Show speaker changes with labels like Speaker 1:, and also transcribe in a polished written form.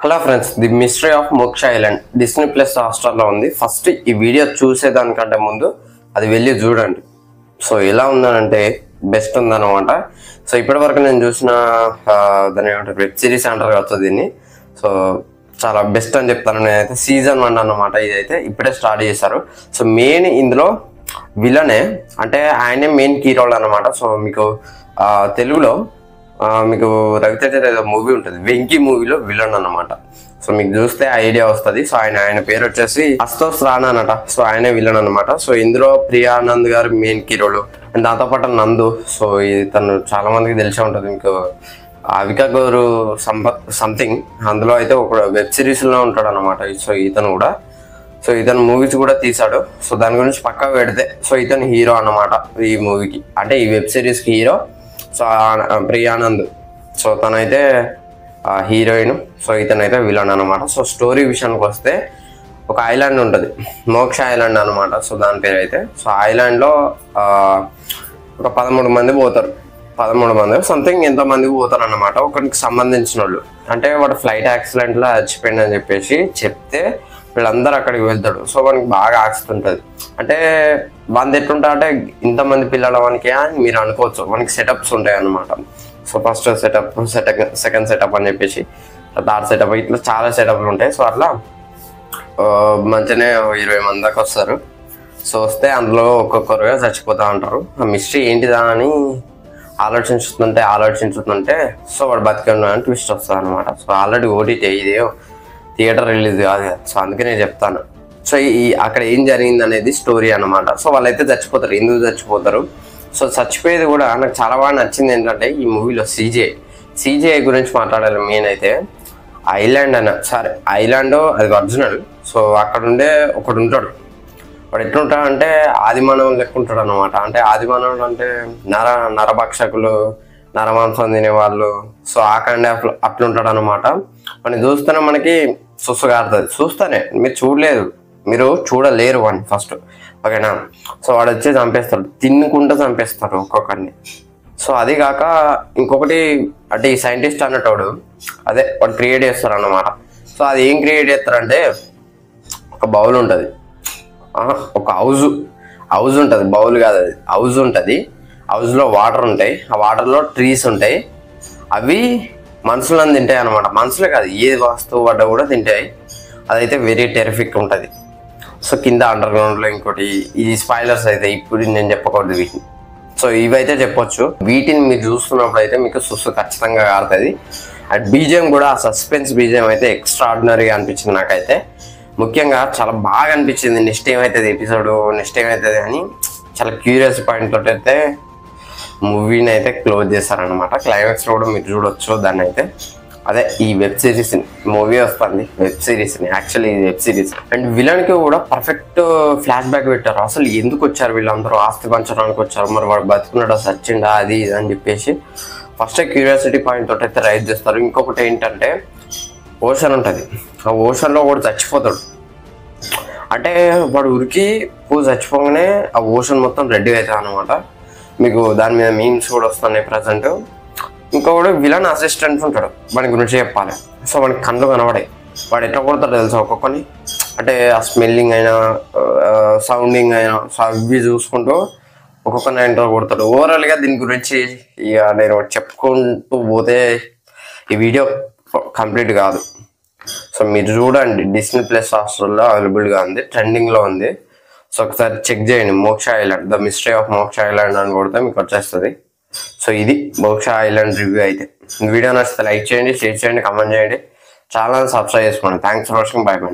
Speaker 1: Hello friends, the mystery of మోక్ష island Disney plus హాట్‌స్టార్లో ఉంది. First ఈ వీడియో చూసేదానికంటే ముందు అది వెళ్ళి చూడండి. సో ఎలా ఉందనంటే బెస్ట్ ఉందన్నమాట. సో ఇప్పటి వరకు నేను చూసిన దాని ఏమంటారు వెబ్ సిరీస్ అంటారు కదా దీన్ని. సో చాలా బెస్ట్ అని చెప్తాను నేనైతే. సీజన్ 1 అన్నమాట. ఇదైతే ఇప్పుడే స్టార్ట్ చేశారు. సో మెయిన్ ఇందులో విలనే, అంటే ఆయనే మెయిన్ కీ రోల్ అనమాట. సో మీకు తెలుగులో మీకు రవితేజ ఏదో మూవీ ఉంటుంది, వెంకీ మూవీలో విలన్ అన్నమాట. సో మీకు చూస్తే ఐడియా వస్తుంది. సో ఆయన పేరు వచ్చేసి అస్తోస్ రానా అనట. సో ఆయనే విలన్ అనమాట. సో ఇందులో ప్రియానంద్ గారు మెయిన్ హీరోలు, అండ్ దాంతోపాటు నందు. సో తను చాలా మందికి తెలిసే ఉంటుంది మీకు, అవిక గౌరు సంథింగ్. అందులో అయితే ఒక వెబ్ సిరీస్లో ఉంటాడు అనమాట. సో ఇతను కూడా, సో ఇతను మూవీస్ కూడా తీశాడు. సో దాని గురించి పక్కా పెడితే, సో ఇతను హీరో అన్నమాట ఈ మూవీకి, అంటే ఈ వెబ్ సిరీస్కి హీరో. సో ప్రియానంద్, సో తనైతే హీరోయిన్, సో ఇతనైతే విలన్ అనమాట. సో స్టోరీ విషయానికి వస్తే ఒక ఐలాండ్ ఉంటుంది, మోక్ష ఐలాండ్ అనమాట. సో దాని పేరు అయితే, సో ఐలాండ్లో ఒక 13 మంది పోతారు. 13 మంది సంథింగ్ ఎంతమంది పోతారు అన్నమాట. ఒకరికి సంబంధించిన వాళ్ళు, అంటే వాడు ఫ్లైట్ యాక్సిడెంట్లో చచ్చిపోయిందని చెప్పేసి చెప్తే వీళ్ళందరూ అక్కడికి వెళ్తాడు. సో వానికి బాగా ఆస్తుంటుంది. అంటే వాని ఎట్లుంటా అంటే ఇంతమంది పిల్లల వానికి అని మీరు అనుకోవచ్చు. మనకి సెటప్స్ ఉంటాయి అన్నమాట. So first setup, second setup అని చెప్పేసి, థర్డ్ సెటప్, ఇట్లా చాలా సెటప్లు ఉంటాయి. సో అట్లా మంచిగానే 20 మంది దాకా వస్తారు. సో వస్తే అందులో ఒక్కొక్కరుగా చచ్చిపోతూ ఉంటారు. ఆ మిస్టరీ ఏంటిదా అని ఆలోచించుతుంటే సో వాడు బతికండు అని ట్విస్ట్ వస్తుంది అనమాట. సో ఆల్రెడీ ఓటీటీ ఇదే థియేటర్ రిలీజ్ కాదు కదా. సో అందుకే నేను చెప్తాను. సో అక్కడ ఏం జరిగింది అనేది స్టోరీ అనమాట. సో వాళ్ళైతే చచ్చిపోతారు. ఎందుకు చచ్చిపోతారు? సో చచ్చిపోయేది కూడా నాకు చాలా బాగా నచ్చింది ఏంటంటే ఈ మూవీలో సీజేఐ గురించి మాట్లాడాలి. మెయిన్ అయితే ఐలాండ్ ఐలాండ్ అది ఒరిజినల్. సో అక్కడ ఉండే ఒకడు ఉంటాడు. వాడు ఎట్లుంటాడు అంటే ఆదిమానవులు లెక్క ఉంటాడు అనమాట. అంటే ఆదిమానవులు అంటే నరభక్షకులు, నరమాంసం తినేవాళ్ళు. సో ఆ కైండ్ ఆఫ్ అట్లుంటాడు అనమాట. మనం చూస్తేనే మనకి సుస్సుగారుతుంది. చూస్తేనే, మీరు చూడలేదు, మీరు చూడలేరు వాడిని ఫస్ట్, ఓకేనా. సో వాడు వచ్చి చంపేస్తాడు, తిన్నుకుంటూ చంపేస్తాడు ఒక్కొక్కడిని. సో అది కాక ఇంకొకటి, అంటే ఈ సైంటిస్ట్ అన్నటోడు అదే వాడు క్రియేట్ చేస్తారు అన్నమాట. సో అది ఏం క్రియేట్ చేస్తారంటే ఒక బౌల్ ఉంటుంది, ఒక హౌజ్ ఉంటుంది, బౌల్ కాదు అది, హౌజ్ ఉంటుంది. హౌజ్లో వాటర్ ఉంటాయి, ఆ వాటర్లో ట్రీస్ ఉంటాయి. అవి మనుషులను తింటాయి అనమాట. మనుషులే కాదు, ఏ వస్తువు పడ్డ కూడా తింటాయి. అదైతే వెరీ టెరిఫిక్ ఉంటుంది. సో కింద అండర్ గ్రౌండ్లో ఇంకోటి, ఇది స్పాయిలర్స్ అయితే ఇప్పుడు నేను చెప్పకూడదు వీటిని. సో ఇవైతే చెప్పొచ్చు. వీటిని మీరు చూస్తున్నప్పుడు అయితే మీకు సుస్సు ఖచ్చితంగా కారుతుంది. అండ్ బీజిఎం కూడా, ఆ సస్పెన్స్ బీజిఎం అయితే ఎక్స్ట్రా ఆర్డినరీగా అనిపించింది నాకైతే. ముఖ్యంగా చాలా బాగా అనిపించింది నెక్స్ట్ ఏమవుతుంది నెక్స్ట్ ఏమవుతుంది అని చాలా క్యూరియస్ పాయింట్ తోటి అయితే మూవీని అయితే క్లోజ్ చేస్తారనమాట. క్లైమాక్స్లో కూడా మీరు చూడొచ్చు దాన్ని అయితే. అదే ఈ వెబ్ సిరీస్ని, మూవీ వస్తుంది వెబ్ సిరీస్ని, యాక్చువల్లీ ఇది వెబ్ సిరీస్. అండ్ విలన్కి కూడా పర్ఫెక్ట్ ఫ్లాష్ బ్యాక్ పెట్టారు. అసలు ఎందుకు వచ్చారు వీళ్ళందరూ? ఆస్తి పంచడానికి వచ్చారు, మరి వాడు బతుకున్నాడా, సచ్చిండా, అది ఇది అని చెప్పేసి ఫస్ట్ క్యూరియాసిటీ పాయింట్ తోటి అయితే రైజ్ చేస్తారు. ఇంకొకటి ఏంటంటే ఓషన్ ఉంటుంది, ఆ ఓషన్లో వాడు చచ్చిపోతాడు. అంటే వాడు ఉరికి చచ్చిపోగానే ఆ ఓషన్ మొత్తం రెడ్గా అవుతుంది అనమాట. మీకు దాని మీద మీమ్స్ కూడా వస్తున్నాయి ప్రజెంట్. ఇంకొకడు విలన్ అసిస్టెంట్ ఉంటాడు, వాడి గురించి చెప్పాలి. సో వాడికి కళ్ళు కనబడాయి. వాడు ఎట్లా కొడతాడు తెలుసా ఒక్కొక్కని, అంటే ఆ స్మెల్లింగ్ అయినా సౌండింగ్ అయినా, సో అవి చూసుకుంటూ ఒక్కొక్కరిని ఎంటర్ కొడతాడు. ఓవరాల్గా దీని గురించి ఇక నేను చెప్పుకుంటూ పోతే ఈ వీడియో కంప్లీట్ కాదు. సో మీరు చూడండి, డిస్నీ ప్లస్ హాట్‌స్టార్లో అవైలబుల్గా ఉంది, ట్రెండింగ్లో ఉంది. సో ఒకసారి చెక్ చేయండి. మోక్ష ఐలాండ్, ద మిస్టరీ ఆఫ్ మోక్ష ఐలాండ్ అని కొడితే మీకు వచ్చేస్తుంది. సో ఇది మోక్ష ఐలాండ్ రివ్యూ అయితే. వీడియో నచ్చితే లైక్ చేయండి, షేర్ చేయండి, కామెంట్ చేయండి, ఛానల్ సబ్స్క్రైబ్ చేసుకోండి. Thanks for watching. By by.